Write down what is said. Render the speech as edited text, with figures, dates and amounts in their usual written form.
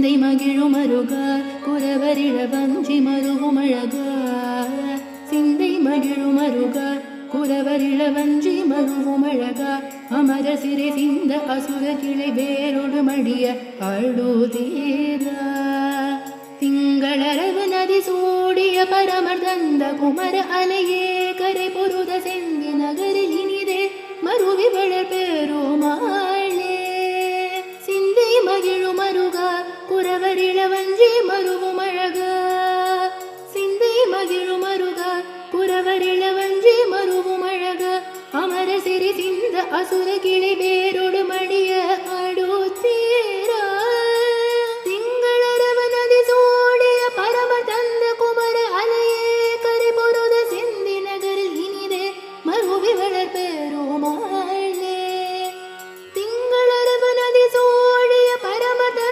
சிந்தை மகிழும் அருக குரவரிழ வஞ்சி மருவும் அழக சிந்தை மகிழும் அருக குரவரிழ வஞ்சி மருவும் அழக அமர சிறை சிந்த அசுர கிளை வேரோடு மடிய அழுதீரா திங்களரவு நதி சூடிய பரமர் தந்த குமர அலையே கரை பொருத செந்தி நகரில் இனிதே மருவி வளர் பெருமாளே சிந்தை மகிழும் அருக குரவரிழ வஞ்சி மருவும் அழக சிந்தை மகிழும் அருக குரவரிழ வஞ்சி மருவும் அழக அமர சிறி சிந்த அசுர கிளை வேரோடு மடிய